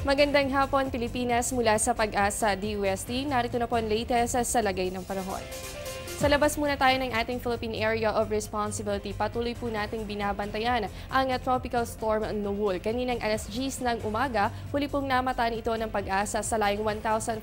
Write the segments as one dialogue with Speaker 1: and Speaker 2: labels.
Speaker 1: Magandang hapon, Pilipinas, mula sa Pag-asa DUST. Narito na po ang latest sa lagay ng panahon. Sa labas muna tayo ng ating Philippine Area of Responsibility. Patuloy po nating binabantayan ang Tropical Storm Noel. Kaninang alas 10 ng umaga, huli pong namataan ito ng Pag-asa sa layong 1,520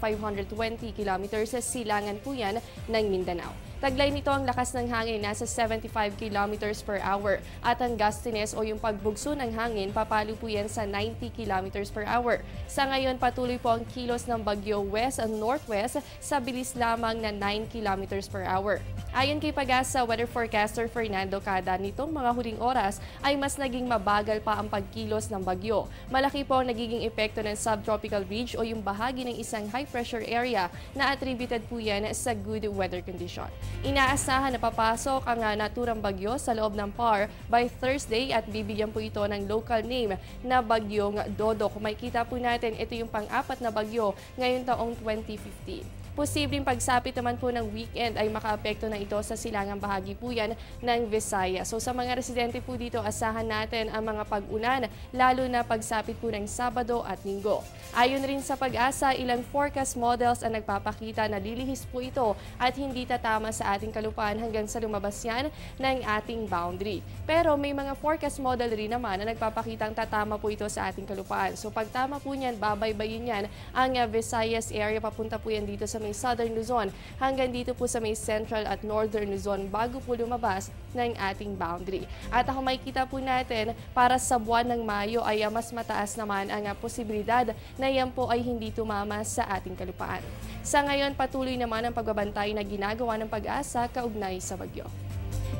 Speaker 1: kilometers sa silangan po yan ng Mindanao. Taglay nito ang lakas ng hangin nasa 75 kilometers per hour at ang gustiness o yung pagbugso ng hangin papalo po yan sa 90 kilometers per hour. Sa ngayon patuloy po ang kilos ng bagyo west and northwest sa bilis lamang na 9 kilometers per hour. Ayon kay Pag-asa weather forecaster Fernando Cada, nitong mga huling oras ay mas naging mabagal pa ang pagkilos ng bagyo. Malaki po ang nagiging epekto ng subtropical ridge o yung bahagi ng isang high pressure area na attributed po yan sa good weather condition. Inaasahan na papasok ang naturang bagyo sa loob ng PAR by Thursday at bibigyan po ito ng local name na Bagyong Dodo. Kung makikita po natin, ito yung pang-apat na bagyo ngayong taong 2015. Posibleng pagsapit naman po ng weekend ay makaapekto na ito sa silangang bahagi po yan ng Visayas. So sa mga residente po dito, asahan natin ang mga pag-ulan, lalo na pagsapit po ng Sabado at Linggo. Ayon rin sa Pag-asa, ilang forecast models ang nagpapakita na lilihis po ito at hindi tatama sa ating kalupaan hanggang sa lumabas yan ng ating boundary. Pero may mga forecast model rin naman na nagpapakitang tatama po ito sa ating kalupaan. So pag tama po niyan, babaybayin yan ang Visayas area, papunta po yan dito sa may Southern Luzon hanggang dito po sa may Central at Northern Luzon bago po lumabas ng ating boundary. At ako makikita po natin para sa buwan ng Mayo ay mas mataas naman ang posibilidad na yan po ay hindi tumama sa ating kalupaan. Sa ngayon patuloy naman ang pagbabantay na ginagawa ng Pag-asa kaugnay sa bagyo.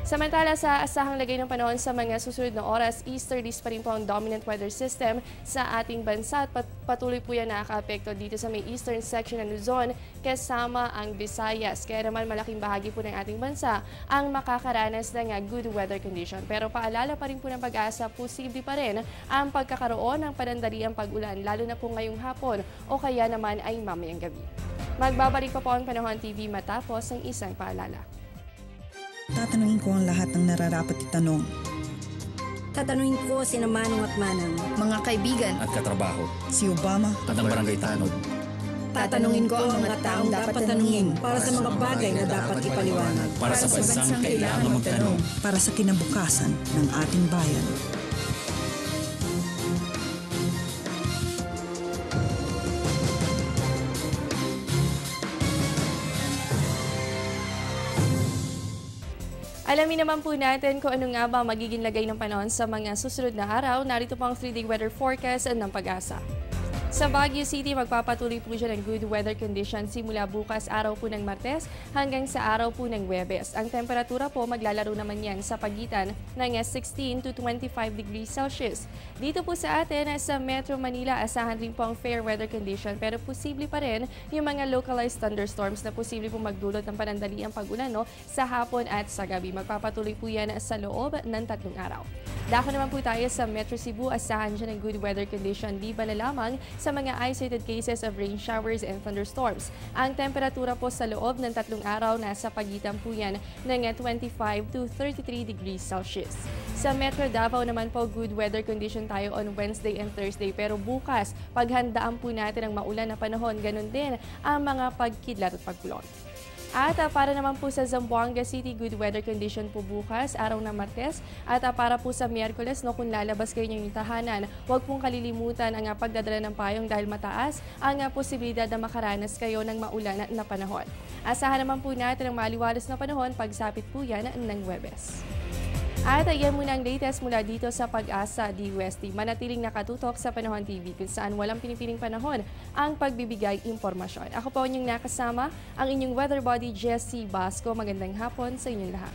Speaker 1: Samantala sa asahang lagay ng panahon sa mga susunod na oras, easterlies pa rin po ang dominant weather system sa ating bansa at patuloy po yan nakaka-apekto dito sa may eastern section ng Luzon kasama ang Visayas. Kaya naman malaking bahagi po ng ating bansa ang makakaranas ng good weather condition. Pero paalala pa rin po ng Pag-asa, posible pa rin ang pagkakaroon ng panandaliang pag-ulan lalo na po ngayong hapon o kaya naman ay mamayang gabi. Magbabalik pa po ang Panahon TV matapos ang isang paalala.
Speaker 2: Tatanungin ko ang lahat ng nararapat itanong.
Speaker 3: Tatanungin ko sina Manong at Manang,
Speaker 4: mga kaibigan
Speaker 5: at katrabaho,
Speaker 2: Si Obama
Speaker 5: at ang barangay tanod.
Speaker 3: tatanungin ko ang mga taong dapat tanungin para sa mga bagay na dapat ipaliwanag.
Speaker 5: Para sa bansang kailangan magtanong.
Speaker 2: para sa kinabukasan ng ating bayan.
Speaker 1: Alamin naman po natin kung ano nga ba magiging lagay ng panahon sa mga susunod na araw. Narito po ang 3-day weather forecast ng Pag-asa. Sa Baguio City, magpapatuloy po siya ng good weather conditions simula bukas araw po ng Martes hanggang sa araw po ng Huwebes. Ang temperatura po maglalaro naman yan sa pagitan ng 16 to 25 degrees Celsius. Dito po sa atin sa Metro Manila, asahan rin po ang fair weather condition pero posible pa rin yung mga localized thunderstorms na posible po magdulot ng panandaliang pag-ulan sa hapon at sa gabi. Magpapatuloy po yan sa loob ng 3 araw. Dako naman po tayo sa Metro Cebu, asahan siya ng good weather condition, di ba na lamang sa mga isolated cases of rain showers and thunderstorms. Ang temperatura po sa loob ng 3 araw nasa pagitan po yan ng 25 to 33 degrees Celsius. Sa Metro Davao naman po, good weather condition tayo on Wednesday and Thursday. Pero bukas, paghandaan po natin ang maulan na panahon, ganun din ang mga pagkidlat at pagkulong. At para naman po sa Zamboanga City, good weather condition po bukas, araw ng Martes. At para po sa Miyerkules, kung lalabas kayo ng tahanan, huwag pong kalilimutan ang pagdadala ng payong dahil mataas ang posibilidad na makaranas kayo ng maulan na panahon. Asahan naman po natin ang maliwalas na panahon pagsapit po yan ng Huwebes. At ayan muna ang latest mula dito sa Pag-asa DUST. Manatiling nakatutok sa Panahon TV kung saan walang pinipiling panahon ang pagbibigay impormasyon. Ako po inyong nakasama, ang inyong weather body, Jessie Basco. Magandang hapon sa inyong lahat.